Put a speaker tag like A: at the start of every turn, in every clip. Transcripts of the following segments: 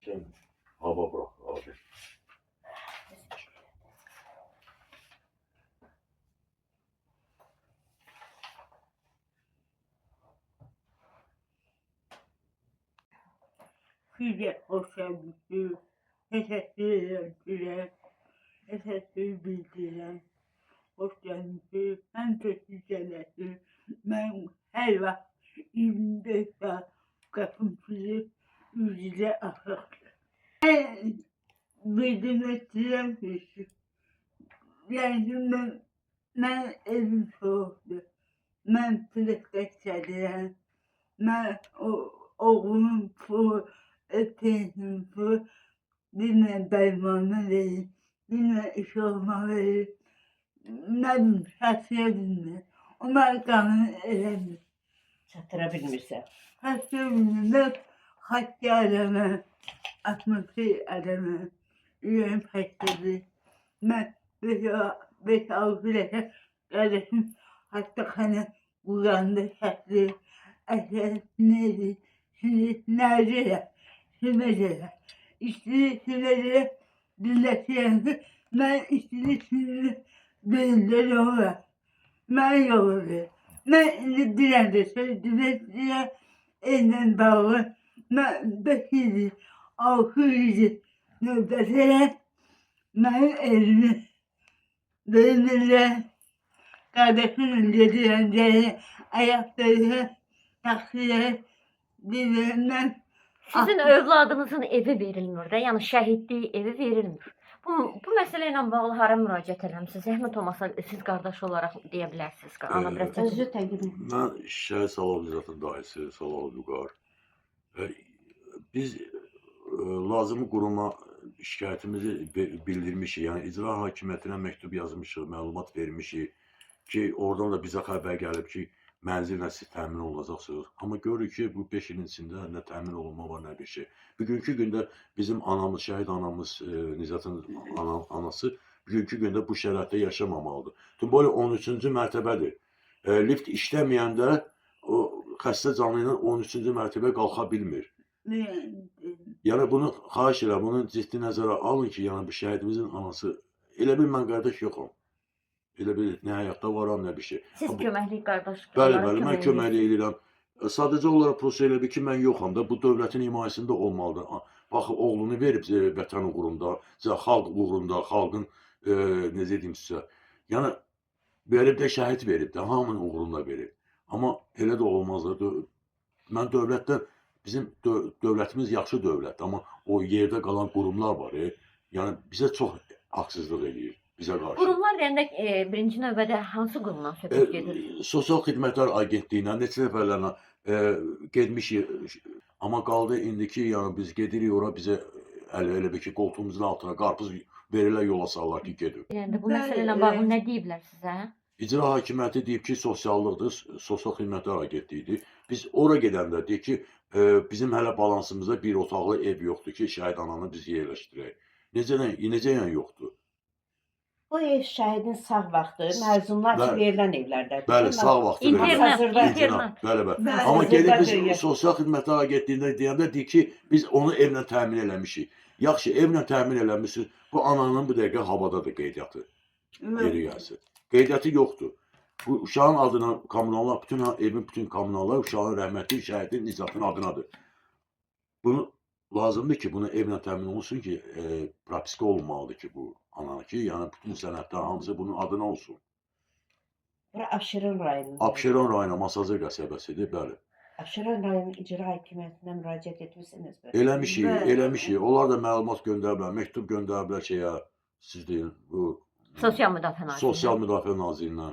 A: Sen hava bırak abi.
B: Size hoş geldiniz. Teşekkür ederim size. Teşekkür bildiren. Hoş geldiniz. Hem teşekkür ben her vakit 24 saat kapımızı yüzüne asık. Ben bildirmek istedim ki yani ben evim soğuktu. Ben plastik çadiren. Ben oğlum bu öteğim bu dinle dermanı verir. Dinle iş olmalı. Ben şaşırdım. Onlar kanını eğlendim.
C: Çatıra bilmirsən.
B: Şaşırdım. Hatta arama. Atması arama. Yüreğim şaşırdı. Ben 5-6 yaşa kardeşim hatta hani kulağında şaşırdı. Eşer neydi? Şimdi nerede? Şimdi İşte şimdi dinletiyordu. Ben işte şimdi dinleri olarak. Ben yolları. Ben dilendi. Dinletiyor. Elinden bağlı. Ben 500, 600 nöbetlere ben elini benimle kardeşimin dediğince ayakları taksiye dinlerinden
D: Sizin övladınızın evi verilmir də, yəni şəhidlik evi verilmir. Bu məsələ ilə bağlı hara müraciət eləmisiniz? Zəhmət olmasa siz qardaş olaraq deyə bilərsiniz. Ana biraz
C: Özü təqdim.
A: Ben şəhid Salavatın daisi Salavat Vüqar. Biz lazımi quruma şikayətimizi bildirmişik. Yəni icra hakimiyyətinə məktub yazmışıq, məlumat vermişik ki, oradan da bizə xəbər gəlib ki, mənzillə siz təmin olunacaqsınız. Amma görürük ki, bu 5 ilin içində nə təmin olunma var, nə bir şey. Bugünkü gündə bizim anamız, şəhid anamız, Nizatın anası bugünkü gündə bu şəraitdə yaşamamalıdır. Tümboli 13-cü mərtəbədir. Lift işləməyəndə o xəstə canlı ilə 13-cü mərtəbəyə qalxa bilmir. Yəni bunu xahiş edirəm, bunu ciddi nəzərə alın ki, yəni bu şəhidimizin anası, elə bil mən qardaş yoxam. Elə bil nə həyatda varam, nə bir şey.
D: siz köməklik qardaş
A: Bəli, mən köməklik edirəm. Sadəcə olaraq proses elə bir ki, mən yoxam da, bu dövlətin himayəsində olmalıdır. Bax, oğlunu verib vətən uğrunda, xalq uğrunda, xalqın, necə deyim sizə, yəni verib də şəhid verib də, hamının uğrunda verib. Amma elə də olmazdı. Mən dövlətdən, bizim dövlətimiz yaxşı dövlət, amma o yerdə qalan qurumlar var, yəni bizə çox haqsızlıq eləyir, bizə qarşı.
D: Qurumlar deyəndə birinci növbədə hansı qurumdan söhbət gedir?
A: Sosial Xidmətlər Agentliyindən neçə dəfələrlə getmişik, amma qaldı indiki, yəni biz gedirik ora, bizə elə bir ki, qoltuğumuzun altına qarpız verirlər, yola sallar ki, gedir.
D: Yəni bu məsələ ilə bağlı nə deyiblər sizə?
A: İcra hakimiyyəti deyib ki, sosiallıqdır, Sosial Xidmətlər Agentliyidir. Biz ora gedəndə deyik ki, bizim hələ balansımızda bir otaqlı ev yoxdur ki, şəhid ananı biz yerləşdirək. Necə yəni yoxdur?
C: Bu ev şəhidin sağ vaxtı məzunlar üçün verilən evlərdədir.
A: Bəli, sağ vaxtı
D: İnternat,
A: verilən.
D: internat.
A: Bəli. Amma gelib biz Sosial Xidmətlər Agentliyində deyəndə deyik ki, biz onu evlə təmin eləmişik. Yaxşı, evlə təmin eləmişsiniz, bu ananın bu dəqiqə havadadır qeydiyyatı. Yeri gəlsin. Qeydiyyatı yoxdur. Bu uşağın adına kommunallar, bütün evin bütün kommunallar uşağın rəhmətli şəhidin Nizatın adınadır. Bunu lazımdır ki, bunu evlə təmin olunsun ki, propiska olmalıdır ki, bu ananı ki, yəni bütün sənədlər hamısı bunun adına olsun.
C: Bura Abşeron rayonu.
A: Abşeron rayonu Masazır qəsəbəsidir, bəli.
C: Abşeron rayonu icra hakimiyyətinə müraciət etmisiniz.
A: Eləmişik. Onlar da məlumat göndəriblər, məktub göndəriblər şeyə, siz deyin, bu
D: Sosial Müdafiə Nazirliyi.
A: Sosial Müdafiə Nazirliyinə.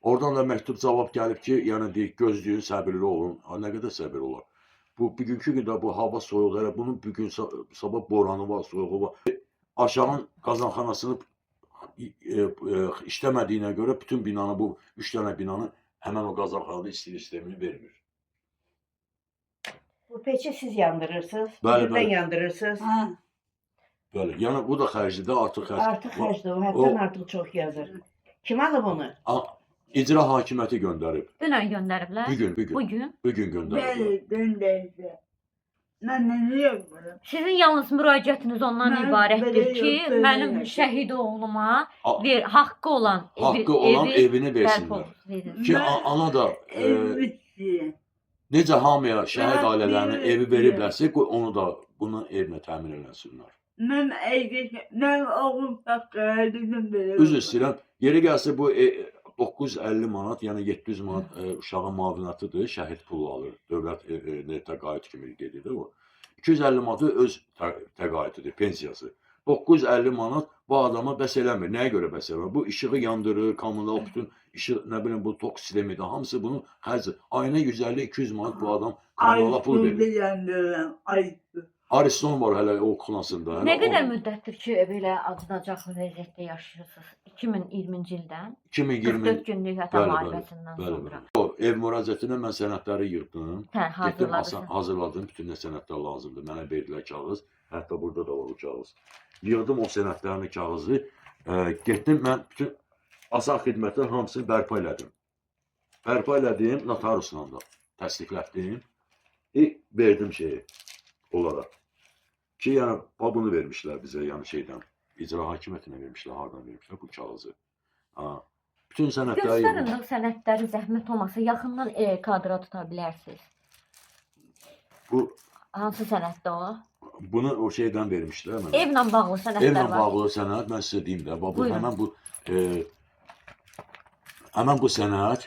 A: Oradan da məktub cavab gəlib ki, yəni deyik, gözləyin, səbirli olun. Nə qədər səbir olar? Bugünkü gündə bu hava soyuq, elə bunun bugün sabah boranı var, soyuğu var. Aşağının qazanxanasını işləmədiyinə görə bütün binanı, bu 3 dənə binanı həmən o qazanxanada istilik sistemini vermir.
C: Bu peçi siz yandırırsınız,
A: Bəli,
C: birdən yandırırsınız.
A: Bəli, yəni bu da xərclidir, artıq xərc.
C: Artıq xərcdir, o həddən artıq çox yazır. Kim alıb onu?
A: İcra hakimiyyəti göndərib.
D: Dünən göndəriblər.
A: Bugün
D: Bugün.
A: göndəriblər.
B: Bəli, göndərdi. Mən nə yapıram?
D: Sizin yalnız müraciətiniz ondan
B: Mən
D: ibarətdir
B: belə
D: ki,
B: yox, belə
D: mənim
B: yox.
D: şəhid oğluma
A: A-
D: haqqı olan
A: Haqqı olan evini
D: bərpa
A: versinlər.
D: verin.
A: Ki
B: Mən
A: ana da
B: evimi istəyirəm.
A: necə hamıya şəhid
B: Mən
A: ailələrinə
B: bir-
A: evi veriblərsə, qoy onu da bunun evinə təmin eləsinlər.
B: Mən mən oğlum haqqıdır belə.
A: Üzr istəyirəm. Yeri gəlsə bu 950 manat, yəni 700 manat uşağın müavinatıdır, şəhid pulu alır. Dövlət təqaüd kimi gedir də o. 250 manatı öz təqaüdüdür, pensiyası. 950 manat bu adama bəs eləmir. Nəyə görə bəs eləmir? Bu işığı yandırır, kommunal bütün işıq, nə bilim bu tok sistemidir. Hamısı bunun xərci. Ayına 150-200 manat bu adam kommunala pul verir.
B: Ayıqdır, ayıqdır.
A: Ariston var hələ o xunasında.
D: Nə qədər müddətdir ki, belə acınacaqlı vəziyyətdə yaşayırsınız? 2020-ci ildən
A: 2020
D: 44 günlük vətən
A: Bəli,
D: müharibəsindən
A: bəli,
D: sonra.
A: bəli. O ev müraciətinə mən sənədləri yığdım.
D: Hə,
A: Getdim
D: hazırladınız.
A: hazırladım. Bütün nə sənədlər lazımdır. Mənə verdilər kağız. Hətta burada da var o kağız. Yığdım o sənədlərini kağızı. Getdim mən bütün asal xidmətlərin hamısını bərpa elədim. Bərpa elədim notariusla da. Təsdiqlətdim. Verdim şeyi onlara. Ki yəni bunu vermişlər bizə, yəni şeydən. İcra hakimiyyətinə vermişlər, hardan vermişlər bu kağızı. Ha. Bütün sənədləri
D: Göstərin
A: yığdım.
D: o sənədləri zəhmət olmasa yaxından kadra tuta bilərsiniz.
A: Bu
D: Hansı sənəddə o?
A: bunu o şeydən vermişlər mənə.
D: Evlə bağlı sənədlər
A: Evlə
D: var.
A: bağlı sənəd mən sizə deyim də. Bu
D: Buyurun.
A: həmən bu sənəd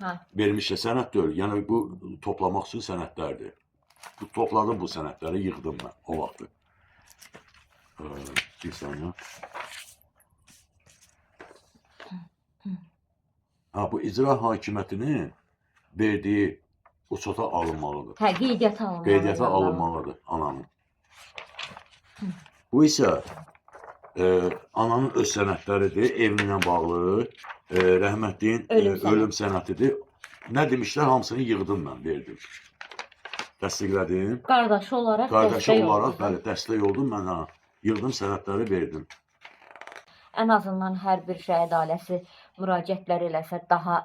D: Hə.
A: vermişlər. Sənəd deyil. Yəni bu toplamaq üçün sənədlərdir. Bu topladım bu sənədləri, yığdım mən o vaxtı. Bir saniyə. Ha, bu icra hakimiyyətinin verdiyi uçota alınmalıdır.
D: Hə, qeydiyyata alınmalıdır.
A: Qeydiyyata alınmalıdır ananın. Bu isə ananın öz sənədləridir, evlə bağlı, rəhmətliyin ölüm sənədidir. Nə demişlər, hamısını yığdım mən, verdim. Təsdiqlədim.
D: Qardaşı olaraq
A: Qardaşı
D: dəstək
A: olaraq,
D: oldunuz.
A: bəli, dəstək oldum mən, ha. Yığdım sənədləri verdim.
D: Ən azından hər bir şəhid ailəsi müraciətlər eləsə daha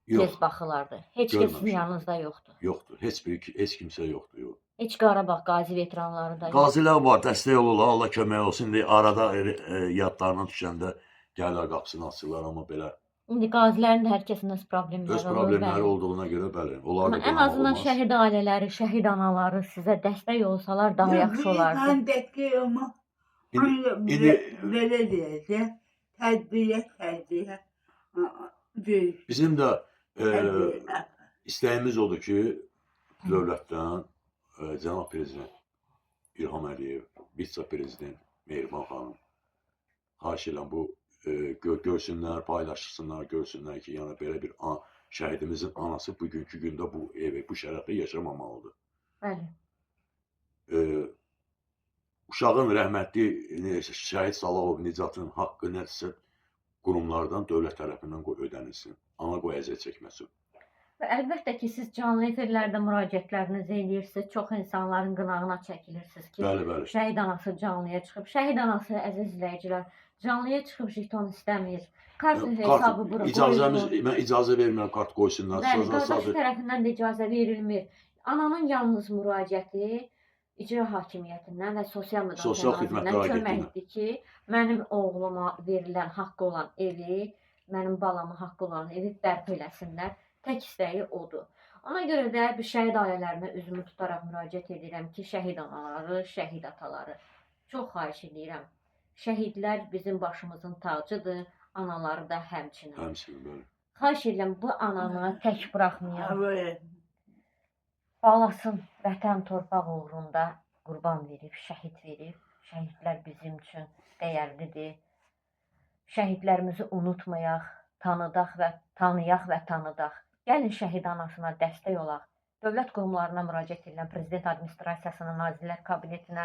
A: Yox,
D: tez baxılardı. Heç kəs sizin
A: Görməmişəm.
D: yanınızda yoxdur.
A: yoxdur. Heç kimsə yoxdur, yox.
D: Heç Qarabağ qazi veteranları da yoxdur.
A: Qazilər var, dəstək olurlar, Allah kömək olsun deyə arada yadlarına düşəndə gəlirlər qapısını açırlar, amma belə
D: İndi qazilərin də hər kəsin öz problemləri
A: öz
D: olur.
A: problemləri
D: bəli.
A: olduğuna görə bəli, onlar da
D: Amma ən
A: qonaq
D: azından
A: olmaz.
D: şəhid ailələri, şəhid anaları sizə dəstək olsalar daha yaxşı olardı.
B: Mən dəqiq olmaq.
A: İndi
B: Belə deyəcək. Tədbirə. Böyük.
A: bizim də
B: Tədbirə.
A: istəyimiz odur ki, dövlətdən cənab prezident İlham Əliyev, vitse-prezident Mehriban xanım xahiş edirəm bu görsünlər, paylaşsınlar, görsünlər ki, yəni belə bir şəhidimizin anası bugünkü gündə bu evi, bu şərəfdə yaşamamalıdır.
D: Bəli.
A: Uşağın rəhmətli şəhid Salavov Nicatın haqqı nədirsə qurumlardan dövlət tərəfindən ödənilsin. Ana qoy əziyyət çəkməsin.
D: Və əlbəttə ki, siz canlı efirlərdə müraciətlərinizi eləyirsiniz. Çox insanların qınağına çəkilirsiniz ki,
A: Bəli, bəli.
D: şəhid anası canlıya çıxıb. Şəhid anası, əziz izləyicilər, canlıya çıxıb jeton istəmir. Kart hesabı bura
A: Mən icazə vermirəm kart qoysunlar.
D: Bəli, qardaşı tərəfindən də icazə verilmir. Ananın yalnız müraciəti icra hakimiyyətindən və sosial müdafiə nazirliyindən köməkdir ki, mənim oğluma verilən haqqı olan evi, mənim balama haqqı olan evi bərpa eləsinlər. Tək istəyi odur. Ona görə də bir şəhid ailələrinə üzümü tutaraq müraciət edirəm ki, şəhid anaları, şəhid ataları, çox xahiş edirəm. Şəhidlər bizim başımızın tacıdır, anaları da həmçinin.
A: Həmçinin, bəli.
D: Xahiş edirəm, bu ananı tək buraxmayın.
B: Böyle.
D: Balasın vətən torpaq uğrunda qurban verib, şəhid verib. Şəhidlər bizim üçün dəyərlidir. Şəhidlərimizi unutmayaq, tanıyaq və tanıdaq. Gəlin şəhid anasına dəstək olaq. Dövlət qurumlarına müraciət edirəm, Prezident Administrasiyasının, Nazirlər Kabinetinə,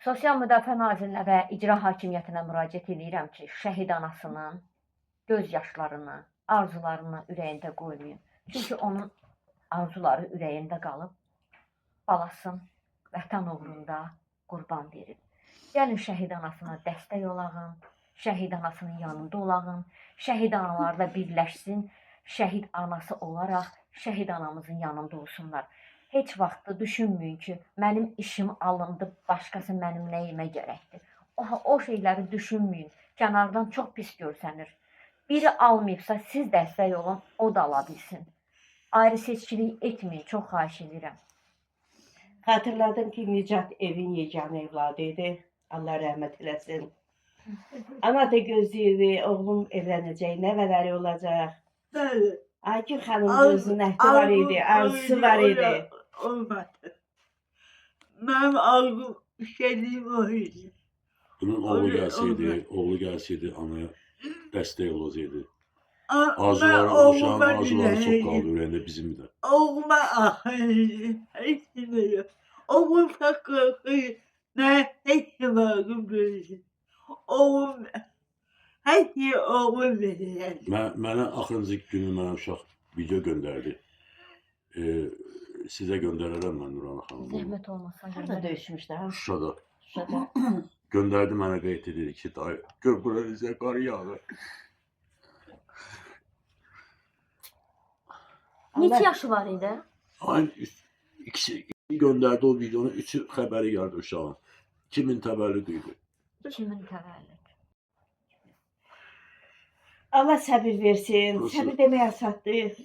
D: Sosial Müdafiə Nazirinə və İcra Hakimiyyətinə müraciət edirəm ki, şəhid anasının göz yaşlarını, arzularını ürəyində qoymayın. Çünki onun arzuları ürəyində qalıb, balasın vətən uğrunda qurban verib. Gəlin şəhid anasına dəstək olağın, şəhid anasının yanında olağın, şəhid anaları da birləşsin, şəhid anası olaraq şəhid anamızın yanında olsunlar. heç vaxt düşünməyin ki, mənim işim alındı, başqası mənim nəyimə gərəkdir. O şeyləri düşünməyin. Kənardan çox pis görsənir. Biri almayıbsa, siz dəstək olun, o da ala bilsin. Ayrı seçkilik etməyin, çox xahiş edirəm.
C: Xatırladım ki, Nicat evin yeganə evladı idi. Allah rəhmət eləsin. Ana da gözləyirdi, oğlum evlənəcək, nəvələri olacaq.
B: Bəli.
C: Aygün xanımın gözünün əhdi var idi, arzusu var idi.
B: Olmadı. Mənim arzum istədiyim o idi.
A: Bunun oğlu gəlsəydi anaya dəstək olacaqdı.
B: Mən
A: Uşağın
B: oğluma
A: arzuları çox
B: dinləyirdim.
A: qaldı ürəyində bizim də.
B: Oğluma ahırdım. Heç demirəm. Oğlum çox qorxur. Mən heç varım görürüm. Oğlum hər şeyi oğlum verir.
A: Mənə axırıncı günü mənə uşaq video göndərdi. Sizə göndərərəm mən Nurana xanım.
D: Zəhmət olmasa.
C: Harada döyüşmüşlər? Ha?
A: Şuşada.
C: Şurada.
A: Göndərdi mənə qeyd edir ki, dayı, gör bura bizə qar yağır.
D: Neçə yaşı var idi?
A: Ayın ikisi göndərdi o videonu, üçü xəbəri gəldi uşağın. 2000 təvəllüd idi.
D: 2000 təvəllüd.
C: Allah səbir versin.
A: Olsun.
C: Səbir demək asaddır.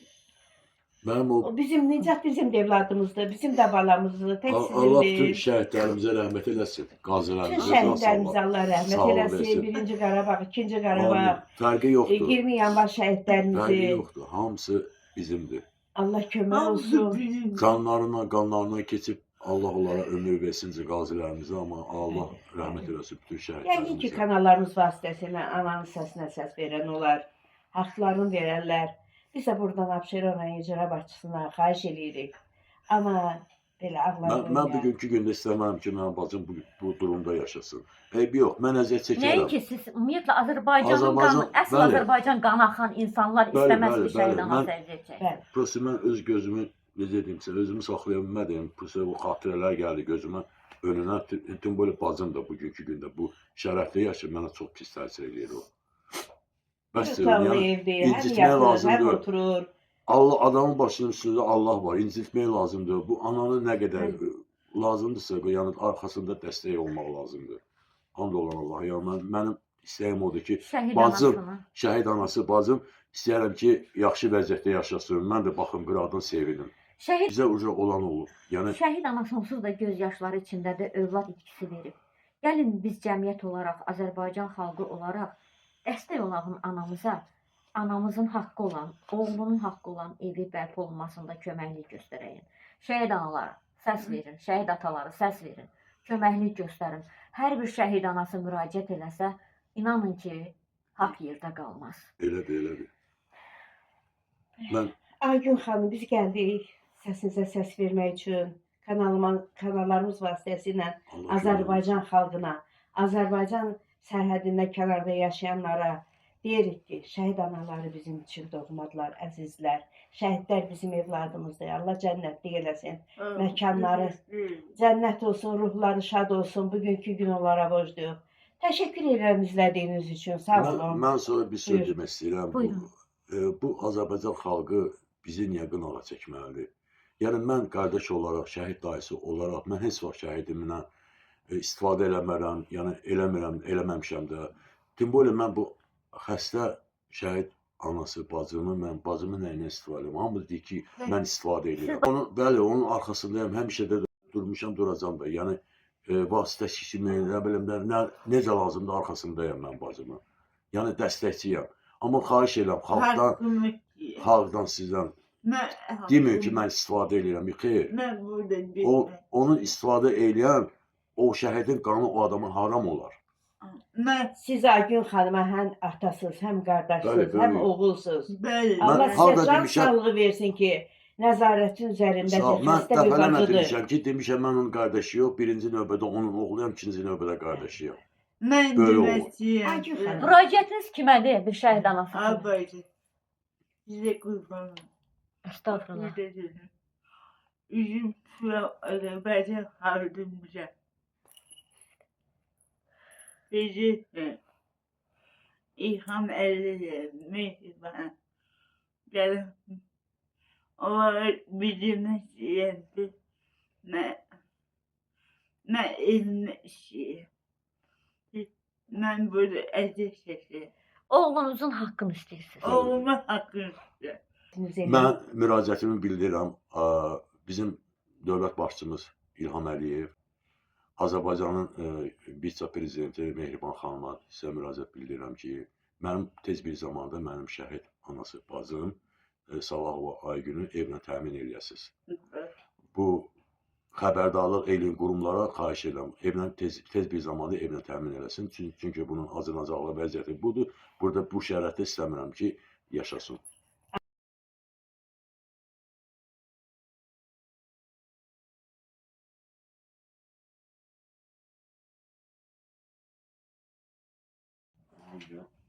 A: Mənim o
C: O bizim Nicat bizim də evladımızdır, bizim də balamızdır. Tək
A: Allah bütün
C: sizindir.
A: şəhidlərimizə rəhmət eləsin.
C: Bütün
A: Qazilərimizə
C: şəhidlərimizə Allah rəhmət
A: Sağ ol,
C: eləsin.
A: versin.
C: Birinci Qarabağ, ikinci Qarabağ,
A: Amin. Fərqi yoxdur.
C: 20 yanvar
A: Fərqi
C: şəhidlərimizi.
A: yoxdur. Hamısı bizimdir.
C: Allah kömək
B: Hamısı
C: olsun.
B: bizim.
A: Qanlarına keçib Allah onlara ömür versin qazilərimizə, amma Allah rəhmət eləsin bütün
C: Yəqin ki,
A: şəhidlərimizə.
C: kanallarımız vasitəsilə ananın səsinə səs verən olar, haqlarını verərlər. Biz də buradan Abşeron icra başçısına xahiş edirik. Amma belə ağlar
A: Mən bugünkü gündə istəmərəm ki, mənim bacım bu durumda yaşasın. Eybi yox, mən əziyyət çəkərəm.
D: Nəinki siz ümumiyyətlə Azərbaycanın
A: Azərbaycan-
D: qanı, əsl
A: bəli.
D: Azərbaycan qanı axan insanlar
A: Bəli,
D: istəməz
A: bəli,
D: ki, şəhid
A: bəli.
D: anası
A: Mən-
D: əziyyət çəksin.
C: Bəli.
A: Prosta mən öz gözümü, necə deyim sizə, özümü saxlaya bilmədim. Prosta bu xatirələr gəldi gözümə önünə. Tüm böyle bacım da bugünkü gündə bu şərəfli yaşım mənə çox pis təsir edir o. Bəsdir,
C: Tutallı
A: yəni
C: evdir, həm
A: incitmək
C: yatır, həm
A: lazımdır.
C: oturur.
A: Allah adamın başının üstündə Allah var. İncitmək lazımdır. Bu ananı nə qədər lazımdırsa, yəni arxasında dəstək olmaq lazımdır. Hamd olan Allah. Yəni mənim istəyim odur ki,
D: Şəhid
A: bacım,
D: anasını.
A: şəhid anası bacım istəyirəm ki, yaxşı vəziyyətdə yaşasın. Mən də baxın qıradan sevinim.
D: Şəhid
A: Bizə uca olan olub. Yəni
D: Şəhid ana sonsuz da göz yaşları içində də övlad itkisi verib. Gəlin biz cəmiyyət olaraq, Azərbaycan xalqı olaraq dəstək olalım anamıza. Anamızın haqqı olan, oğlunun haqqı olan evi bərpa olunmasında köməklik göstərəyin. Şəhid analara səs verin, şəhid ataları səs verin, köməklik göstərin. Hər bir şəhid anası müraciət eləsə, inanın ki, haqq yerdə qalmaz.
A: elədir, elədir. Mən
C: Aygün xanım, biz gəldik səsinizə səs vermək üçün. Kanallarımız vasitəsilə
A: Allah
C: Azərbaycan xalqına, Azərbaycan sərhədində kənarda yaşayanlara deyirik ki, şəhid anaları bizim üçün doğmadılar, əzizlər. Şəhidlər bizim evladımızdır. Allah cənnətli eləsin. Məkanları cənnət olsun, ruhları şad olsun. Bugünkü gün onlara borcluyuq. Təşəkkür edirəm izlədiyiniz üçün. Sağ olun.
A: mən sonra bir söz
C: Buyur.
A: demək istəyirəm.
D: Buyurun.
A: Bu Azərbaycan xalqı bizi niyə qınağa çəkməlidir? Yəni mən qardaş olaraq, şəhid dayısı olaraq mən heç vaxt şəhidimlə istifadə eləmərəm, yəni eləməmişəm də. Tüm böyle mən bu xəstə şəhid anası, bacımı nəyinə istifadə edirəm? Hamı deyir ki, mən istifadə edirəm. Bəli, onun arxasındayım, həmişə də durmuşam, duracam da. Yəni vasitə kimi, nə bilim də, necə lazımdır arxasındayım mən bacımı. Yəni dəstəkçiyəm. Amma xahiş edirəm xalqdan sizdən demiyor ki, mən istifadə edirəm. Xeyr.
B: Mən burada deyirəm.
A: Onun istifadə edən o şəhidin qanı o adama haram olar.
B: Mən,
C: Siz Aygün xanıma həm atasız, həm qardaşsız,
A: Bəli, bəli.
C: həm oğulsuz.
B: bəli,
C: Allah
A: Mən harda
C: sizə can
A: demişəm-
C: sağlığı versin ki, nəzarətin
A: Sağ
C: üzərindəki
A: ol. Mən
C: xəstə bir
A: dəfələrlə
C: bacıdır.
A: demişəm ki, demişəm mən onun qardaşı yox, birinci növbədə onun oğluyam, ikinci növbədə qardaşıyam.
B: mən
A: Böyle
B: demək
A: olur.
C: Aygün
B: istəyirəm.
C: xanım.
D: Müraciətiniz kimədir bir şəhid anası üçün?
B: Abaycı. Sizə qurbanım.
D: Estağfurullah.
B: Burada dedim. Üzüm şura Azərbaycan xalqımıza. Bizi İlham Əliyev, Mehriban, gəlin Onlar bizimle siyasi. Ben elimle işi. Ben böyle ezik sesi.
D: Oğlunuzun haqqını istəyirsiniz.
B: Oğluma hakkını istiyor.
A: Mən müraciətimi bildirirəm. Bizim dövlət başçımız İlham Əliyev, Azərbaycanın vitse-prezidenti Mehriban xanıma sizə müraciət bildirirəm ki, mənim tez bir zamanda mənim şəhid anası, bacım Salahova Aygünü evlə təmin eləyəsiniz. Bu xəbərdarlıq elin qurumlara xahiş edirəm. Evlə tez bir zamanda evlə təmin eləsin. Çünki bunun acınacaqlı vəziyyəti budur. Burada bu şəraitdə istəmirəm ki, yaşasın.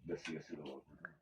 A: Vəsiyyəsi də var.